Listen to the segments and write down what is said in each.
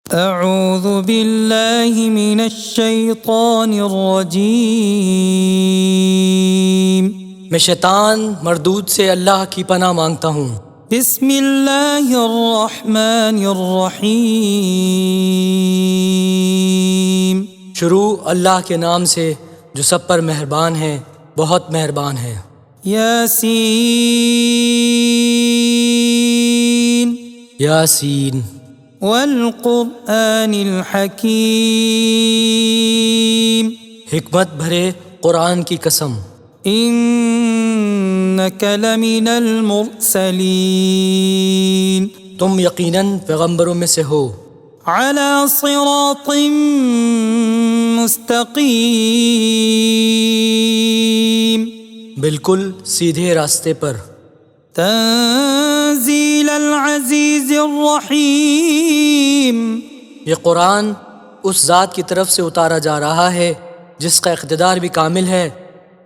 اعوذ باللہ من الشیطان الرجیم، میں شیطان مردود سے اللہ کی پناہ مانگتا ہوں۔ بسم اللہ الرحمن الرحیم، شروع اللہ کے نام سے جو سب پر مہربان ہے، بہت مہربان ہے۔ یاسین یاسین والقرآن الحکیم، حکمت بھرے قرآن کی قسم۔ انک لمن المرسلین، تم یقیناً پیغمبروں میں سے ہو۔ علی صراط مستقیم، بالکل سیدھے راستے پر۔ تنزیل العزیز الرحیم، یہ قرآن اس ذات کی طرف سے اتارا جا رہا ہے جس کا اقتدار بھی کامل ہے،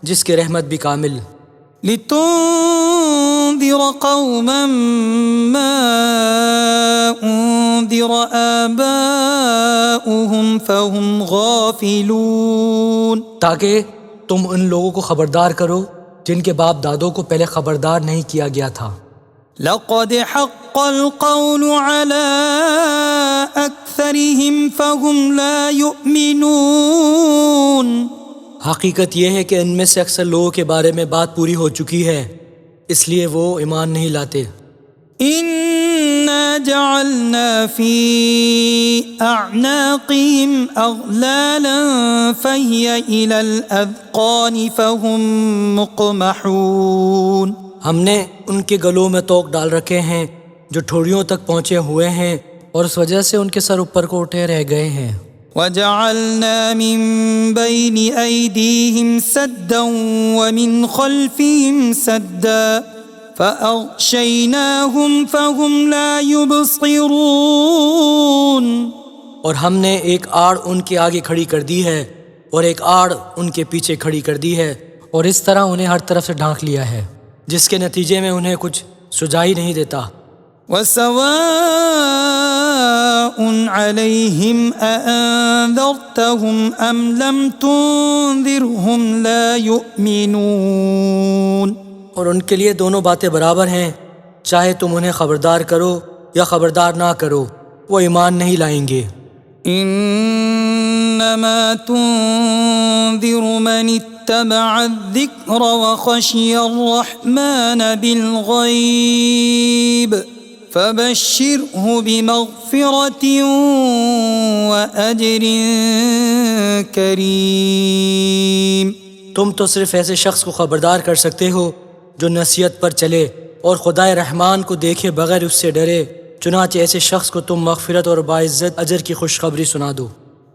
جس کی رحمت بھی کامل۔ لتنذر قوما ما انذر آباؤهم فهم غافلون، تاکہ تم ان لوگوں کو خبردار کرو جن کے باپ دادوں کو پہلے خبردار نہیں کیا گیا تھا۔ لقد حق القول على اکثرهم فهم لا يؤمنون، حقیقت یہ ہے کہ ان میں سے اکثر لوگوں کے بارے میں بات پوری ہو چکی ہے، اس لیے وہ ایمان نہیں لاتے۔ انا جعلنا في اعناقهم اغلالا فهي الى الاذقان فهم مقمحون، ہم نے ان کے گلوں میں توق ڈال رکھے ہیں جو ٹھوڑیوں تک پہنچے ہوئے ہیں، اور اس وجہ سے ان کے سر اوپر کو اٹھے رہ گئے ہیں۔ وجعلنا من بين أيديهم سدا ومن خلفهم سدا فأغشيناهم فهم لا يبصرون، اور ہم نے ایک آڑ ان کے آگے کھڑی کر دی ہے اور ایک آڑ ان کے پیچھے کھڑی کر دی ہے، اور اس طرح انہیں ہر طرف سے ڈھانک لیا ہے، جس کے نتیجے میں انہیں کچھ سجائی نہیں دیتا۔ وسواء عليهم أأنذرتهم أم لم تنذرهم لا يؤمنون، اور ان کے لیے دونوں باتیں برابر ہیں، چاہے تم انہیں خبردار کرو یا خبردار نہ کرو، وہ ایمان نہیں لائیں گے۔ انما تنذر من اتبع الذکر وخشی الرحمن بالغیب فبشرہ بمغفرۃ واجر کریم، تم تو صرف ایسے شخص کو خبردار کر سکتے ہو جو نصیحت پر چلے اور خدائے رحمان کو دیکھے بغیر اس سے ڈرے، چنانچہ ایسے شخص کو تم مغفرت اور باعزت اجر کی خوشخبری سنا دو۔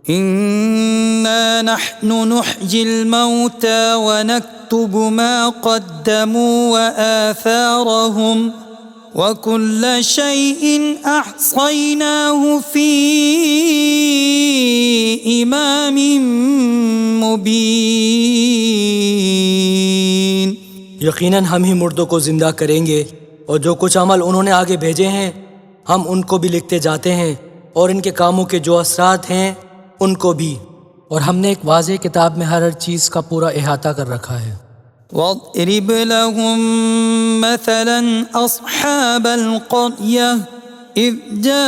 انا نحن نحيي الموتى ونكتب ما قدموا وآثارهم وكل شيء احصيناه في امام مبين، یقیناً ہم ہی مردوں کو زندہ کریں گے، اور جو کچھ عمل انہوں نے آگے بھیجے ہیں ہم ان کو بھی لکھتے جاتے ہیں، اور ان کے کاموں کے جو اثرات ہیں ان کو بھی، اور ہم نے ایک واضح کتاب میں ہر چیز کا پورا احاطہ کر رکھا ہے۔ واضرب لهم مثلا اصحاب القرية اذ جاءها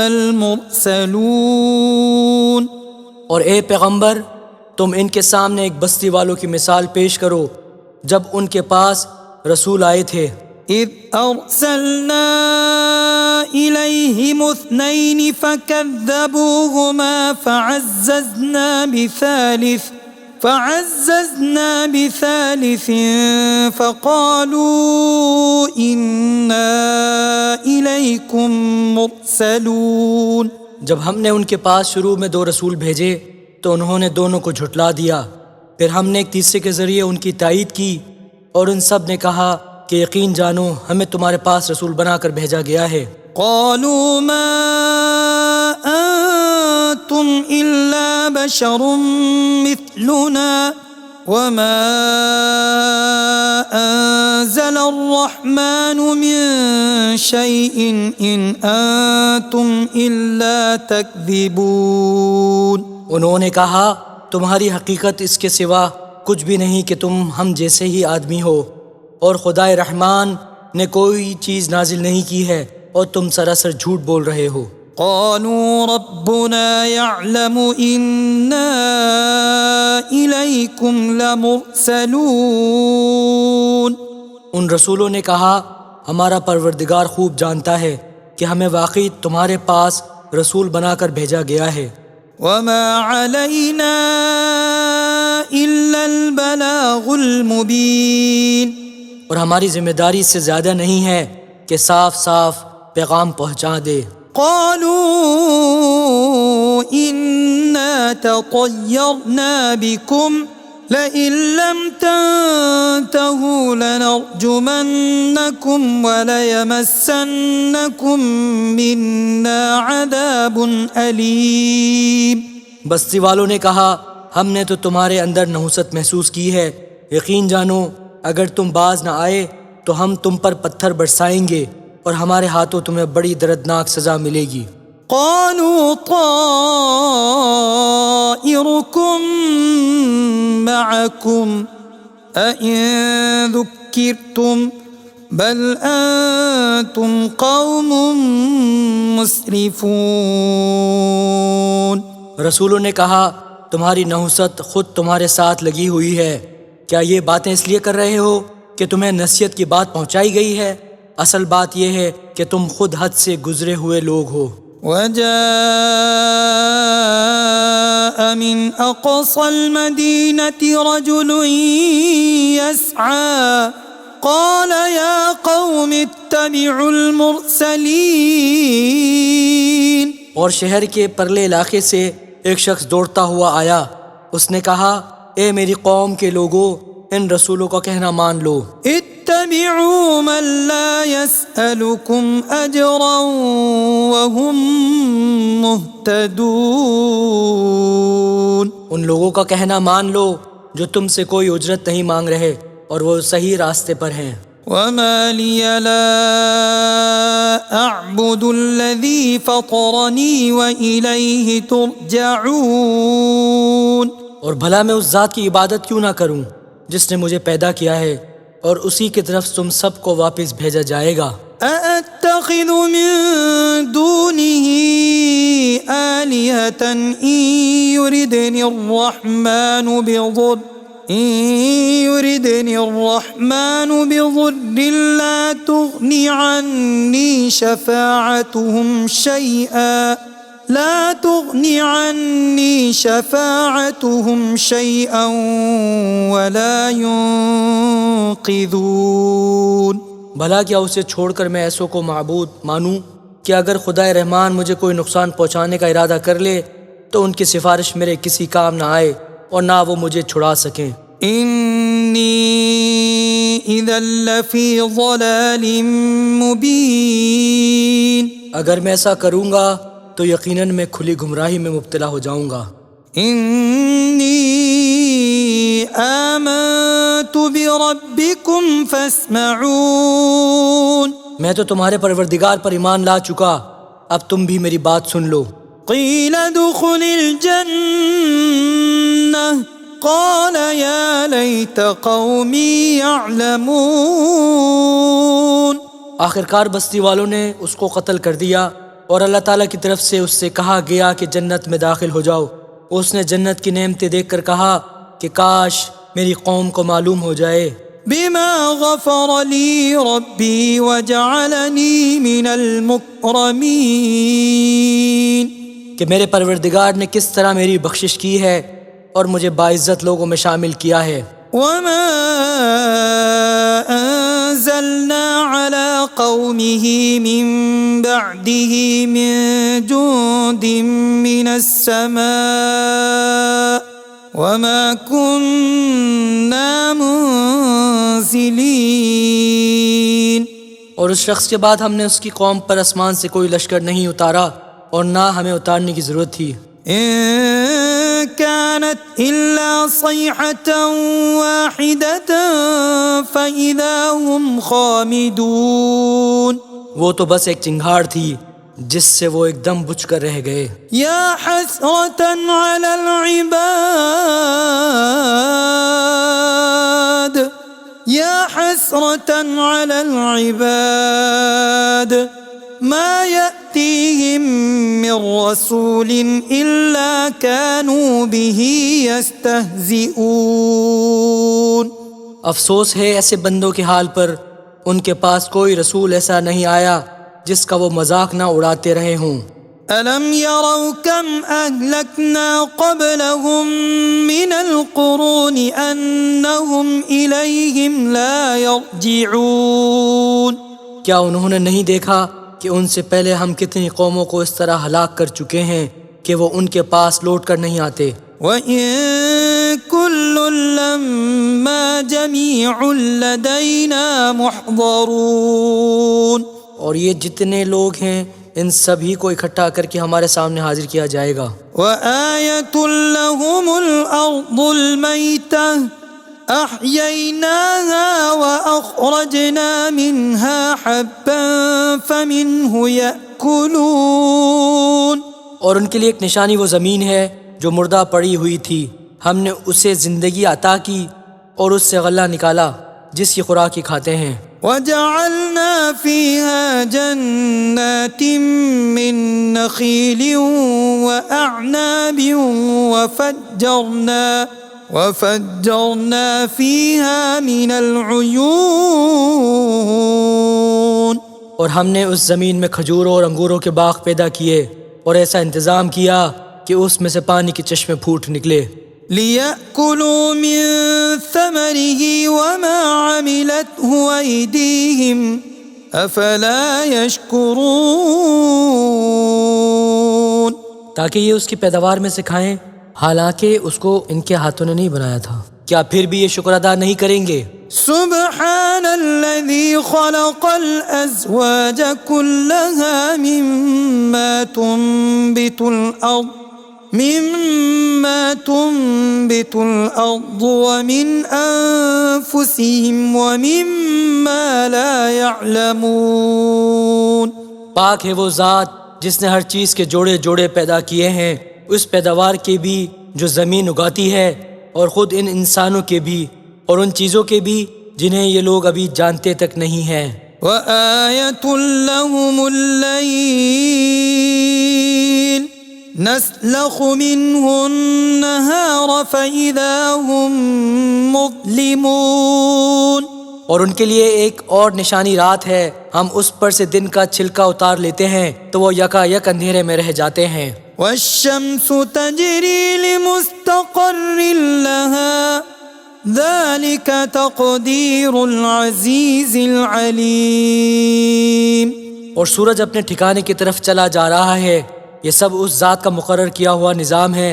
المرسلون، اور اے پیغمبر تم ان کے سامنے ایک بستی والوں کی مثال پیش کرو جب ان کے پاس رسول آئے تھے۔ اذ ارسلنا الیہم اثنین فکذبوہما فعززنا بثالث فقالوا انا الیکم مرسلون، جب ہم نے ان کے پاس شروع میں 2 رسول بھیجے تو انہوں نے دونوں کو جھٹلا دیا، پھر ہم نے ایک تیسرے کے ذریعے ان کی تائید کی، اور ان سب نے کہا کہ یقین جانو ہمیں تمہارے پاس رسول بنا کر بھیجا گیا ہے۔ قالوا ما انتم الا بشر مثلنا وما انزل الرحمن من شيء إن أنتم إلا تكذبون. انہوں نے کہا تمہاری حقیقت اس کے سوا کچھ بھی نہیں کہ تم ہم جیسے ہی آدمی ہو، اور خدائے رحمان نے کوئی چیز نازل نہیں کی ہے اور تم سراسر جھوٹ بول رہے ہو. قالوا ربنا يعلم إنا إليكم لمرسلون. ان رسولوں نے کہا ہمارا پروردگار خوب جانتا ہے کہ ہمیں واقعی تمہارے پاس رسول بنا کر بھیجا گیا ہے. وما علينا إلا البلاغ المبين. اور ہماری ذمہ داری اس سے زیادہ نہیں ہے کہ صاف صاف پیغام پہنچا دے. قالوا إنا تطيرنا بكم لئن لم تنتهوا لنرجمنكم وليمسنكم منا عذاب أليم. بستی والوں نے کہا ہم نے تو تمہارے اندر نحوست محسوس کی ہے، یقین جانو اگر تم باز نہ آئے تو ہم تم پر پتھر برسائیں گے اور ہمارے ہاتھوں تمہیں بڑی دردناک سزا ملے گی. قالوا طائركم معكم أئن ذكرتم بل أنتم قوم مسرفون. رسولوں نے کہا تمہاری نحوست خود تمہارے ساتھ لگی ہوئی ہے، کیا یہ باتیں اس لیے کر رہے ہو کہ تمہیں نصیحت کی بات پہنچائی گئی ہے؟ اصل بات یہ ہے کہ تم خود حد سے گزرے ہوئے لوگ ہو. وجاء من أقصى المدينة رجل يسعى قال يا قوم اتبعوا المرسلين. اور شہر کے پرلے علاقے سے ایک شخص دوڑتا ہوا آیا، اس نے کہا اے میری قوم کے لوگوں ان رسولوں کا کہنا مان لو. اتبعوا من لا يسألكم أجرا وهم مهتدون. ان لوگوں کا کہنا مان لو جو تم سے کوئی اجرت نہیں مانگ رہے اور وہ صحیح راستے پر ہیں. وما لي لا أعبد الذي فطرني وإليه ترجعون. اور بھلا میں اس ذات کی عبادت کیوں نہ کروں جس نے مجھے پیدا کیا ہے اور اسی کی طرف تم سب کو واپس بھیجا جائے گا. أأتخذ من دونه آلهة إن يردني الرحمن بضر لا تغني عني شفاعتهم شيئا ولا ينقذون. بھلا کیا اسے چھوڑ کر میں ایسوں کو معبود مانوں کہ اگر خدائے رحمان مجھے کوئی نقصان پہنچانے کا ارادہ کر لے تو ان کی سفارش میرے کسی کام نہ آئے اور نہ وہ مجھے چھڑا سکیں. إني إذا لفي ضلال مبين. اگر میں ایسا کروں گا تو یقیناً میں کھلی گمراہی میں مبتلا ہو جاؤں گا. إني آمنت بربكم فاسمعون. میں تو تمہارے پروردگار پر ایمان لا چکا، اب تم بھی میری بات سن لو. قيل ادخل الجنة قال يا ليت قومي يعلمون. آخرکار بستی والوں نے اس کو قتل کر دیا اور اللہ تعالیٰ کی طرف سے اس سے کہا گیا کہ جنت میں داخل ہو جاؤ. اس نے جنت کی نعمتیں دیکھ کر کہا کہ کاش میری قوم کو معلوم ہو جائے. بما غفر لي ربي وجعلني من المكرمين. کہ میرے پروردگار نے کس طرح میری بخشش کی ہے اور مجھے باعزت لوگوں میں شامل کیا ہے. وما أنزلنا على قومه من بعده من جند من السماء وما كنا منزلين. اور اس شخص کے بعد ہم نے اس کی قوم پر آسمان سے کوئی لشکر نہیں اتارا اور نہ ہمیں اتارنے کی ضرورت تھی. إن كان كانت إلا صيحة واحدة فإذا هم خامدون. وہ تو بس ایک چنگھاڑ تھی جس سے وہ ایک دم بجھ کر رہ گئے. يا حسرة على العباد يا حسرة على العباد ما يأتيهم من رسول إلا كانوا به يستهزئون. افسوس ہے ایسے بندوں کے حال پر، ان کے پاس کوئی رسول ایسا نہیں آیا جس کا وہ مذاق نہ اڑاتے رہے ہوں. ألم يروا كم أهلكنا قبلهم من القرون أنهم إليهم لا يرجعون. کیا انہوں نے نہیں دیکھا کہ ان سے پہلے ہم کتنی قوموں کو اس طرح ہلاک کر چکے ہیں کہ وہ ان کے پاس لوٹ کر نہیں آتے. وَإِن كُلٌّ لَّمَّا جَمِيعٌ لَّدَيْنَا مُحْضَرُونَ. اور یہ جتنے لوگ ہیں ان سبھی کو اکٹھا کر کے ہمارے سامنے حاضر کیا جائے گا. وَآيَةٌ لَّهُمُ الْأَرْضُ الْمَيْتَةُ أَحْيَيْنَاهَا وَأَخْرَجْنَا مِنْهَا حَبًّا فَمِنْهُ يَأْكُلُونَ. اور ان کے لیے ایک نشانی وہ زمین ہے جو مردہ پڑی ہوئی تھی، ہم نے اسے زندگی عطا کی اور اس سے غلہ نکالا جس کی خوراک ہی کھاتے ہیں. وَجَعَلْنَا فِيهَا جَنَّاتٍ مِّن نَّخِيلٍ وَأَعْنَابٍ وَفَجَّرْنَا فِيهَا مِنَ الْعُيُونِ. اور ہم نے اس زمین میں کھجوروں اور انگوروں کے باغ پیدا کیے اور ایسا انتظام کیا کہ اس میں سے پانی کے چشمے پھوٹ نکلے. لِيَأْكُلُوا مِن ثَمَرِهِ وَمَا عَمِلَتْهُ أَيْدِيهِمْ أَفَلَا يَشْكُرُونَ. تاکہ یہ اس کی پیداوار میں سے کھائیں، حالانکہ اس کو ان کے ہاتھوں نے نہیں بنایا تھا. کیا پھر بھی یہ شکر ادا نہیں کریں گے؟ سبحان الذي خلق الأزواج كلها مما تنبت الأرض ومن أنفسهم ومما لا يعلمون. پاک ہے وہ ذات جس نے ہر چیز کے جوڑے جوڑے پیدا کیے ہیں، اس پیداوار کے بھی جو زمین اگاتی ہے اور خود ان انسانوں کے بھی اور ان چیزوں کے بھی جنہیں یہ لوگ ابھی جانتے تک نہیں ہیں. وَآيَةٌ لَّهُمُ اللَّيْلُ نَسْلَخُ مِنْهُ النَّهَارَ فَإِذَا هُمْ مُظْلِمُونَ. اور ان کے لیے ایک اور نشانی رات ہے، ہم اس پر سے دن کا چھلکا اتار لیتے ہیں تو وہ یکا یک اندھیرے میں رہ جاتے ہیں. وَالشَّمْسُ تَجْرِي لِمُسْتَقَرٍّ لَّهَا ذَلِكَ تَقْدِيرُ الْعَزِيزِ الْعَلِيمِ. اور سورج اپنے ٹھکانے کی طرف چلا جا رہا ہے، یہ سب اس ذات کا مقرر کیا ہوا نظام ہے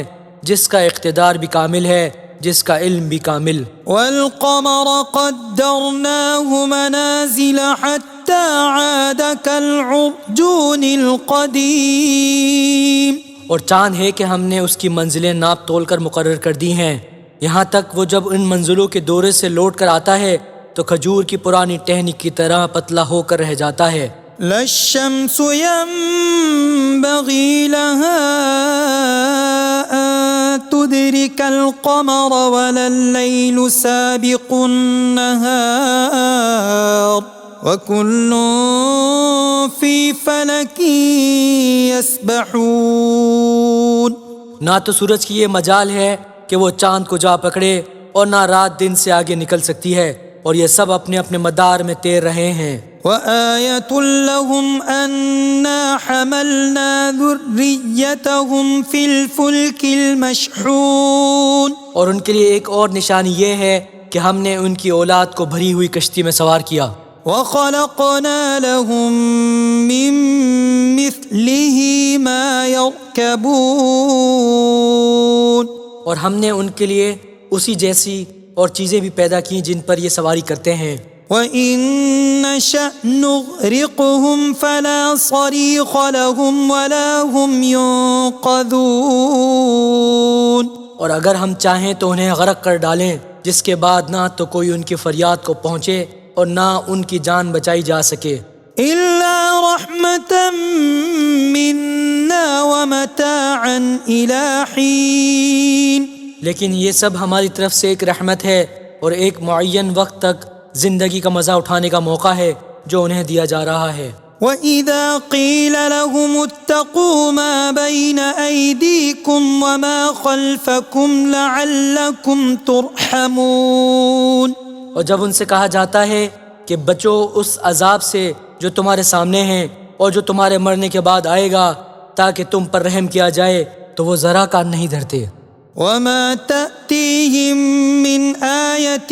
جس کا اقتدار بھی کامل ہے، جس کا علم بھی کامل. وَالْقَمَرَ قَدَّرْنَاهُ مَنَازِلَ حَتَّى عَادَ كَالْعُرْجُونِ الْقَدِيمِ. اور چاند ہے کہ ہم نے اس کی منزلیں ناپ تول کر مقرر کر دی ہیں، یہاں تک وہ جب ان منزلوں کے دورے سے لوٹ کر آتا ہے تو کھجور کی پرانی ٹہنی کی طرح پتلا ہو کر رہ جاتا ہے. لَا الشَّمْسُ يَنبَغِي لَهَا أَن تُدْرِكَ الْقَمَرَ وَلَا اللَّيْلُ سَابِقُ النَّهَارِ وَكُلٌّ فِي فَلَكٍ يَسْبَحُونَ. نہ تو سورج کی یہ مجال ہے کہ وہ چاند کو جا پکڑے اور نہ رات دن سے آگے نکل سکتی ہے، اور یہ سب اپنے اپنے مدار میں تیر رہے ہیں. وَآيَةٌ لَّهُمْ أَنَّا حَمَلْنَا ذُرِّيَّتَهُمْ فِي الْفُلْكِ الْمَشْحُونِ. اور ان کے لیے ایک اور نشانی یہ ہے کہ ہم نے ان کی اولاد کو بھری ہوئی کشتی میں سوار کیا. وَخَلَقْنَا لَهُم مِّن مِّثْلِهِ مَا يَرْكَبُونَ. اور ہم نے ان کے لیے اسی جیسی اور چیزیں بھی پیدا کی جن پر یہ سواری کرتے ہیں. وَإِن نَّشَأْ نُغْرِقْهُمْ فَلَا صَرِيخَ لَهُمْ وَلَا هُمْ يُنقَذُونَ. اور اگر ہم چاہیں تو انہیں غرق کر ڈالیں، جس کے بعد نہ تو کوئی ان کی فریاد کو پہنچے اور نہ ان کی جان بچائی جا سکے، إلا رحمة منا ومتاعا إلى حين. لیکن یہ سب ہماری طرف سے ایک رحمت ہے اور ایک معین وقت تک زندگی کا مزہ اٹھانے کا موقع ہے جو انہیں دیا جا رہا ہے۔ وَإِذَا قِيلَ لَهُمُ اتَّقُوا مَا بَيْنَ أَيْدِيكُمْ وَمَا خَلْفَكُمْ لَعَلَّكُمْ تُرْحَمُونَ، اور جب ان سے کہا جاتا ہے کہ بچو اس عذاب سے جو تمہارے سامنے ہیں اور جو تمہارے مرنے کے بعد آئے گا تاکہ تم پر رحم کیا جائے، تو وہ ذرا کان نہیں دھرتے۔ وَمَا تَأْتِيهِم مِّنْ آيَةٍ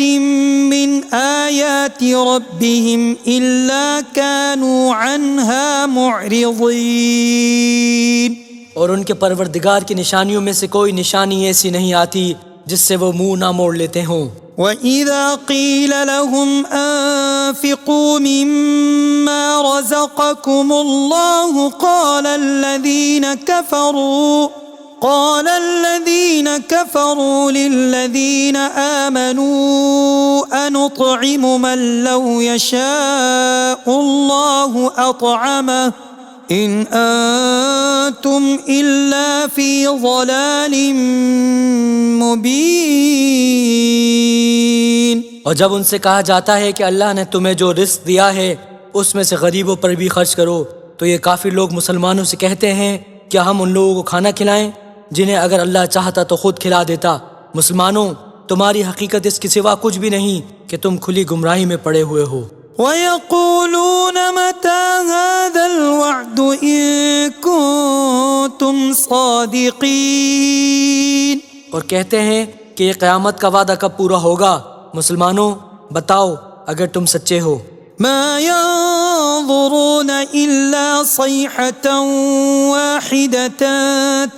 مِّنْ آيَاتِ رَبِّهِمْ إِلَّا كَانُوا عَنْهَا مُعْرِضِينَ، اور ان کے پروردگار کی نشانیوں میں سے کوئی نشانی ایسی نہیں آتی جس سے وہ منہ نہ موڑ لیتے ہوں۔ وَإِذَا قِيلَ لَهُمْ أَنفِقُوا مِمَّا رَزَقَكُمُ اللَّهُ قال الذين كفروا للذين آمنوا أنطعم من لو يشاء الله أطعمه إن أنتم إلا في ضلال مبين۔ اور جب ان سے کہا جاتا ہے کہ اللہ نے تمہیں جو رزق دیا ہے اس میں سے غریبوں پر بھی خرچ کرو، تو یہ کافر لوگ مسلمانوں سے کہتے ہیں کیا ہم ان لوگوں کو کھانا کھلائیں جنہیں اگر اللہ چاہتا تو خود کھلا دیتا؟ مسلمانوں، تمہاری حقیقت اس کے سوا کچھ بھی نہیں کہ تم کھلی گمراہی میں پڑے ہوئے ہو۔ وَيَقُولُونَ مَتَى هَذَا الْوَعْدُ إِن كُنتُمْ صَادِقِينَ، اور کہتے ہیں کہ یہ قیامت کا وعدہ کب پورا ہوگا؟ مسلمانوں بتاؤ اگر تم سچے ہو۔ ما ينظرون إلا صيحة واحدة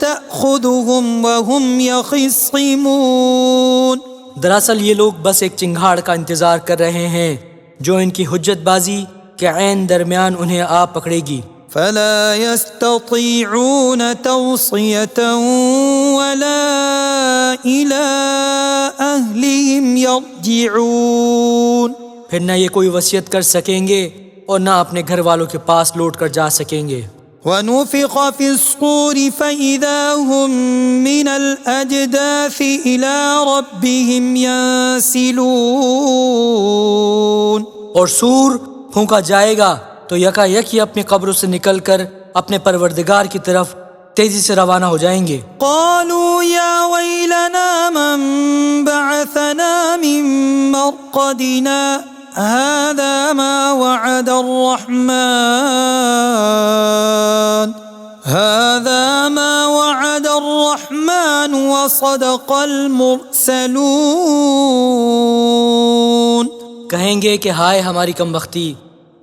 تأخذهم وهم يخصمون، دراصل یہ لوگ بس ایک چنگھاڑ کا انتظار کر رہے ہیں جو ان کی حجت بازی کے عین درمیان انہیں آ پکڑے گی۔ فلا يستطيعون توصية ولا إلى أهلهم يرجعون، پھر نہ یہ کوئی وصیت کر سکیں گے اور نہ اپنے گھر والوں کے پاس لوٹ کر جا سکیں گے۔ ونفخ في الصور فإذا هم من الأجداث إلى ربهم ينسلون، اور سور پھونکا جائے گا تو یکا یک ہی اپنی قبروں سے نکل کر اپنے پروردگار کی طرف تیزی سے روانہ ہو جائیں گے۔ قالوا يا ويلنا من بعثنا من مرقدنا هذا ما وعد الرحمن وصدق المرسلون۔ کہیں گے کہ ہائے ہماری کم بختی،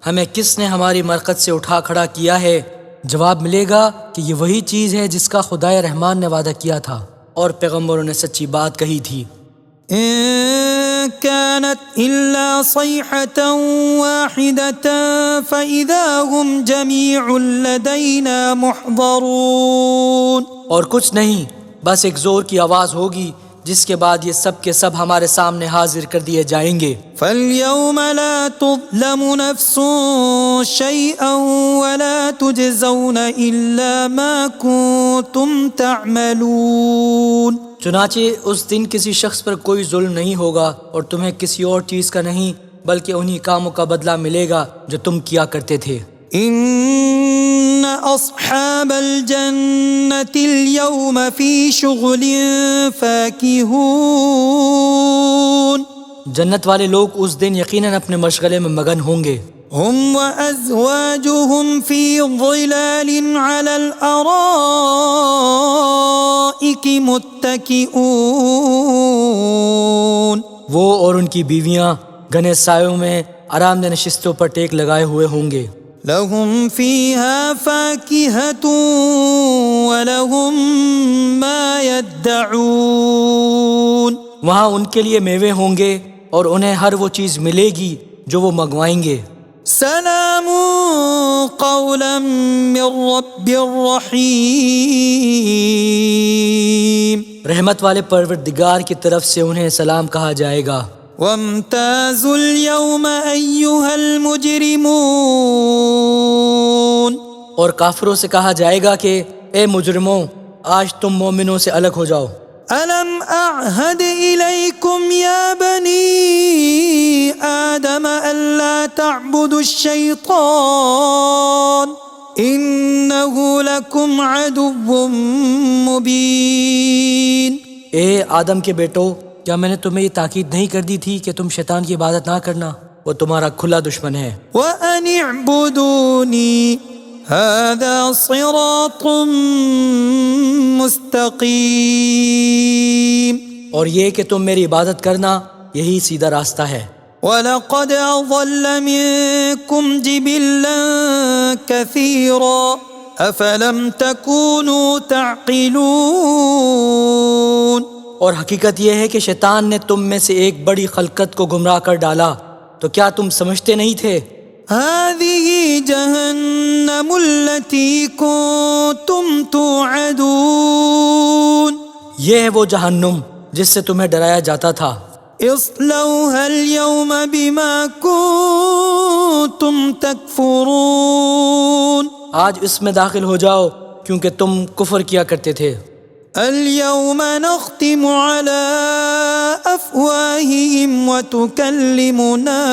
ہمیں کس نے ہماری مرقد سے اٹھا کھڑا کیا ہے؟ جواب ملے گا کہ یہ وہی چیز ہے جس کا خدائے رحمان نے وعدہ کیا تھا اور پیغمبروں نے سچی بات کہی تھی۔ إن كانت إلا صيحة واحدة فإذا هم جميع لدينا محضرون، اور کچھ نہیں، بس ایک زور کی آواز ہوگی جس کے بعد یہ سب کے سب ہمارے سامنے حاضر کر دیے جائیں گے۔ فاليوم لا تظلم نفس شيئا ولا تجزون إلا ما كنتم تعملون، چنانچہ اس دن کسی شخص پر کوئی ظلم نہیں ہوگا اور تمہیں کسی اور چیز کا نہیں بلکہ انہی کاموں کا بدلہ ملے گا جو تم کیا کرتے تھے۔ إن أصحاب الجنة اليوم في شغل فاكهون، جنت والے لوگ اس دن یقیناً اپنے مشغلے میں مگن ہوں گے۔ هم وأزواجهم في ظلال على الأرائك متكئون، وہ اور ان کی بیویاں گھنے سایوں میں آرام دہ نشستوں پر ٹیک لگائے ہوئے ہوں گے۔ لهم فيها فاكهة ولهم ما يدعون، وہاں ان کے لیے میوے ہوں گے اور انہیں ہر وہ چیز ملے گی جو وہ منگوائیں گے۔ سلام قولا من رب رحیم، رحمت والے پروردگار کی طرف سے انہیں سلام کہا جائے گا۔ وامتازوا اليوم أيها المجرمون، اور کافروں سے کہا جائے گا کہ اے مجرموں، آج تم مومنوں سے الگ ہو جاؤ۔ ألم أعهد إليكم يا بني آدم ألا تعبدوا الشيطان إنه لكم عدو مبين۔ اے آدم کے بیٹو، کیا میں نے تمہیں یہ تاکید نہیں کر دی تھی کہ تم شیطان کی عبادت نہ کرنا؟ وہ تمہارا کھلا دشمن ہے۔ وأن اعبدوني هذا صراط مستقيم، اور یہ کہ تم میری عبادت کرنا، یہی سیدھا راستہ ہے۔ وَلَقَدْ أَضَلَّ مِنكُمْ جِبِلًّا كَثِيرًا أَفَلَمْ تَكُونُوا تَعْقِلُونَ۔ اور حقیقت یہ ہے کہ شیطان نے تم میں سے ایک بڑی خلقت کو گمراہ کر ڈالا، تو کیا تم سمجھتے نہیں تھے؟ هَذِهِ جَهَنَّمُ الَّتِي كُنتُمْ تُوعَدُونَ، یہ ہے وہ جہنم جس سے تمہیں ڈرایا جاتا تھا۔ اصلوها اليوم بما كنتم تكفرون، آج اس میں داخل ہو جاؤ کیونکہ تم کفر کیا کرتے تھے۔ اليوم نختم على أفواههم وتكلمنا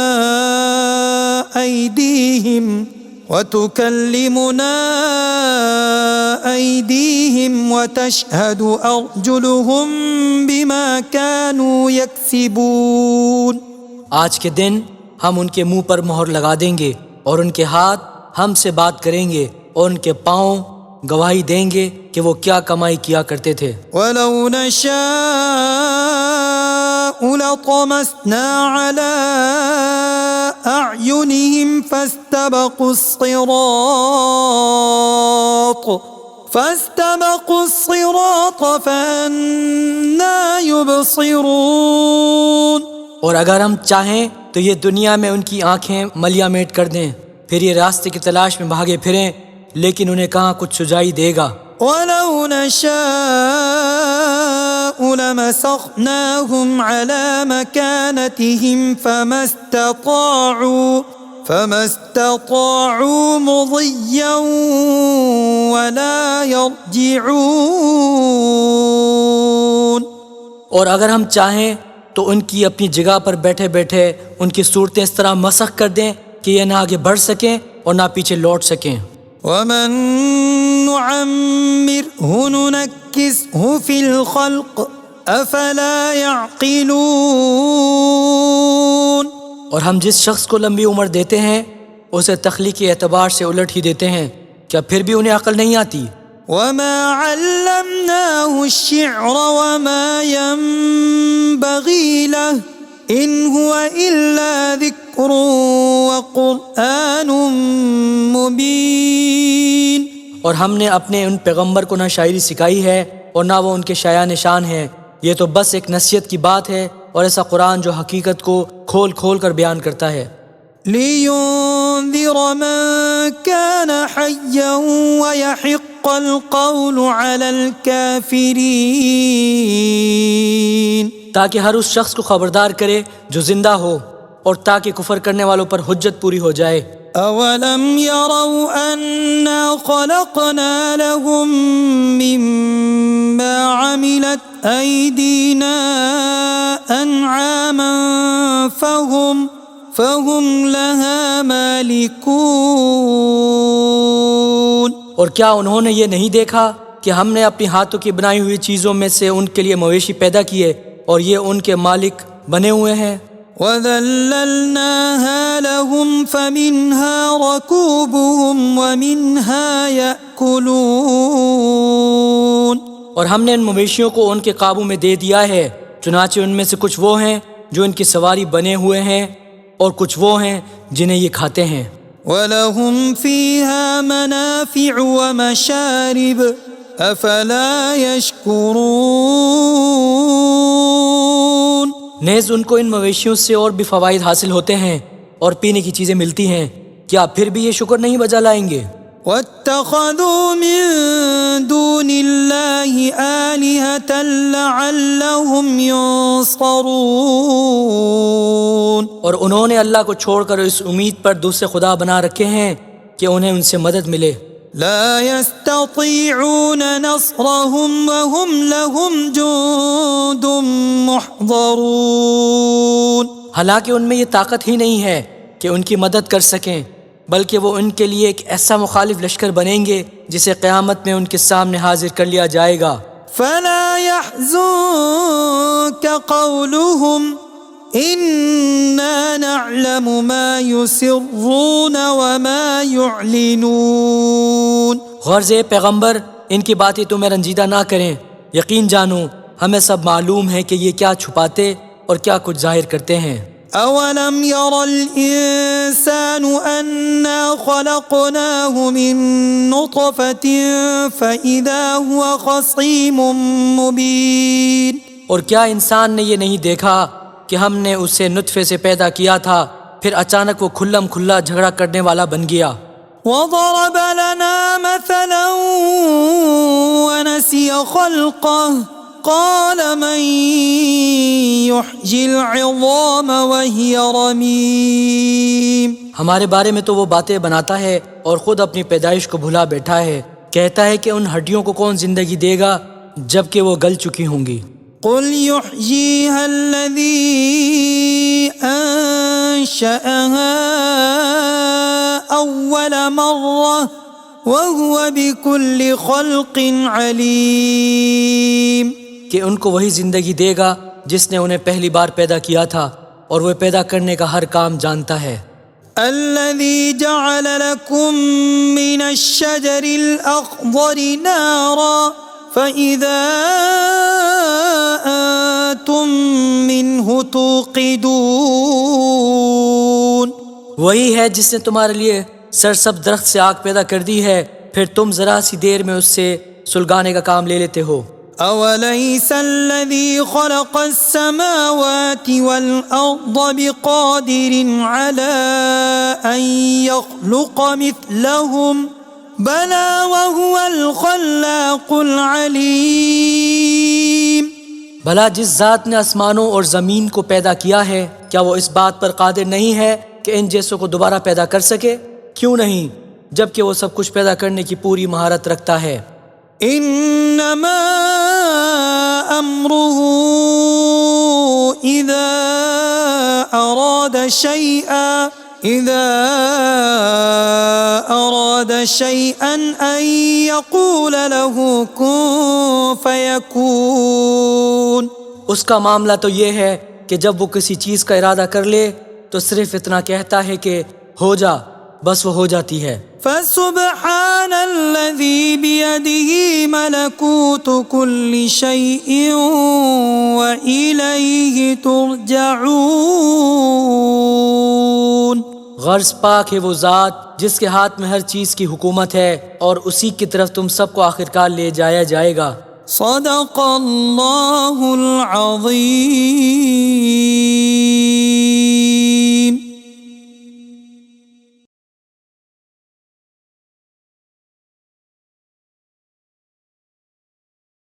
أيديهم وتشهد أرجلهم بما كانوا يكسبون۔ آج کے دن ہم ان کے منہ پر مہر لگا دیں گے، اور ان کے ہاتھ ہم سے بات کریں گے، اور ان کے پاؤں گواہی دیں گے کہ وہ کیا کمائی کیا کرتے تھے۔ وَلَوْ نَشَاءُ لَطَمَسْنَا عَلَىٰ أَعْيُنِهِمْ فَاسْتَبَقُوا الصِّرَاطَ فَأَنَّىٰ يُبْصِرُونَ۔ اور اگر ہم چاہیں تو یہ دنیا میں ان کی آنکھیں ملیا میٹ کر دیں، پھر یہ راستے کی تلاش میں بھاگے پھریں، لیکن انہیں کہاں کچھ سجائی دے گا۔ وَلَوْ نَشَاءُ لَمَسَخْنَاهُمْ عَلَىٰ مَكَانَتِهِمْ فَمَا اسْتَطَاعُوا مُضِيًّا وَلَا يَرْجِعُونَ۔ اور اگر ہم چاہیں تو ان کی اپنی جگہ پر بیٹھے بیٹھے ان کی صورتیں اس طرح مسخ کر دیں کہ یہ نہ آگے بڑھ سکیں اور نہ پیچھے لوٹ سکیں۔ وَمَن نُعَمِّرْهُ نُنَكِّسْهُ فِي الْخَلْقِ أَفَلَا يَعْقِلُونَ۔ اور ہم جس شخص کو لمبی عمر دیتے ہیں اسے تخلیقی اعتبار سے الٹ ہی دیتے ہیں، کیا پھر بھی انہیں عقل نہیں آتی؟ وَمَا عَلَّمْنَاهُ الشِّعْرَ وَمَا يَنبَغِي لَهُ إِنْ هُوَ إِلَّا ذِكْرٌ وَقُرْآنٌ مُبِينٌ۔ اور ہم نے اپنے ان پیغمبر کو نہ شاعری سکھائی ہے اور نہ وہ ان کے شایع نشان ہیں، یہ تو بس ایک نصیحت کی بات ہے اور ایسا قرآن جو حقیقت کو کھول کھول کر بیان کرتا ہے۔ لِيُنذِرَ مَن كَانَ حَيًّا وَيَحِقَّ الْقَوْلُ عَلَى الْكَافِرِينَ، تاکہ ہر اس شخص کو خبردار کرے جو زندہ ہو، اور تاکہ کفر کرنے والوں پر حجت پوری ہو جائے۔ أَوَلَمْ يَرَوْا أَنَّا خَلَقْنَا لَهُم مِّمَّا عَمِلَتْ أَيْدِينَا أَنْعَامًا فَهُمْ لَهَا مَالِكُونَ۔ اور کیا انہوں نے یہ نہیں دیکھا کہ ہم نے اپنی ہاتھوں کی بنائی ہوئی چیزوں میں سے ان کے لیے مویشی پیدا کیے اور یہ ان کے مالک بنے ہوئے ہیں؟ وَذَلَّلْنَاهَا لَهُمْ فَمِنْهَا رَكُوبُهُمْ وَمِنْهَا يَأْكُلُونَ۔ اور ہم نے ان مویشیوں کو ان کے قابو میں دے دیا ہے، چنانچہ ان میں سے کچھ وہ ہیں جو ان کی سواری بنے ہوئے ہیں، اور کچھ وہ ہیں جنہیں یہ کھاتے ہیں۔ وَلَهُمْ فِيهَا مَنَافِعُ وَمَشَارِبُ أَفَلَا يَشْكُرُونَ۔ نیز ان کو ان مویشیوں سے اور بھی فوائد حاصل ہوتے ہیں اور پینے کی چیزیں ملتی ہیں، کیا پھر بھی یہ شکر نہیں بجا لائیں گے؟ واتخذوا من دون الله آلهة لعلهم ينصرون، اور انہوں نے اللہ کو چھوڑ کر اس امید پر دوسرے خدا بنا رکھے ہیں کہ انہیں ان سے مدد ملے۔ لا يستطيعون نصرهم وهم لهم جند محضرون، حالانکہ ان میں یہ طاقت ہی نہیں ہے کہ ان کی مدد کر سکیں، بلکہ وہ ان کے لیے ایک ایسا مخالف لشکر بنیں گے جسے قیامت میں ان کے سامنے حاضر کر لیا جائے گا۔ فلا يحزنك قولهم إنا نعلم ما يسرون وما يعلنون، غرض اے پیغمبر ان کی باتیں تمہیں رنجیدہ نہ کریں، یقین جانو ہمیں سب معلوم ہے کہ یہ کیا چھپاتے اور کیا کچھ ظاہر کرتے ہیں۔ أولم ير الإنسان أنا خلقناه من نطفة فإذا هو خصيم مبين، اور کیا انسان نے یہ نہیں دیکھا کہ ہم نے اسے نطفے سے پیدا کیا تھا، پھر اچانک وہ کھلم کھلا جھگڑا کرنے والا بن گیا۔ وضرب لنا مثلا ونسي خلقه قال من يحيي العظام وهي رميم، ہمارے بارے میں تو وہ باتیں بناتا ہے اور خود اپنی پیدائش کو بھلا بیٹھا ہے، کہتا ہے کہ ان ہڈیوں کو کون زندگی دے گا جبکہ وہ گل چکی ہوں گی۔ قل يحييها الذي أنشأها أول مرة وهو بكل خلق عليم، کہ ان کو وہی زندگی دے گا جس نے انہیں پہلی بار پیدا کیا تھا اور وہ پیدا کرنے کا ہر کام جانتا ہے۔ الذي جعل لكم من الشجر الأخضر نارا فإذا أنتم منه توقدون، وہی ہے جس نے تمہارے لیے سرسبز درخت سے آگ پیدا کر دی ہے، پھر تم ذرا سی دیر میں اس سے سلگانے کا کام لے لیتے ہو۔ أوليس الذي خلق السماوات والأرض بقادر على أن يخلق مثلهم بلى وهو الخلاق العليم، بھلا جس ذات نے آسمانوں اور زمین کو پیدا کیا ہے کیا وہ اس بات پر قادر نہیں ہے کہ ان جیسوں کو دوبارہ پیدا کر سکے؟ کیوں نہیں، جبکہ وہ سب کچھ پیدا کرنے کی پوری مہارت رکھتا ہے۔ إنما أمره إذا أراد شيئا أن يقول له كن فيكون، اس کا معاملہ تو یہ ہے کہ جب وہ کسی چیز کا ارادہ کر لے تو صرف اتنا کہتا ہے کہ ہو جا، بس وہ ہو جاتی ہے۔ فسبحان الذي بيده ملكوت كل شيء وإليه ترجعون، غرض پاک ہے وہ ذات جس کے ہاتھ میں ہر چیز کی حکومت ہے اور اسی کی طرف تم سب کو آخرکار لے جایا جائے گا۔ صدق اللہ العظیم۔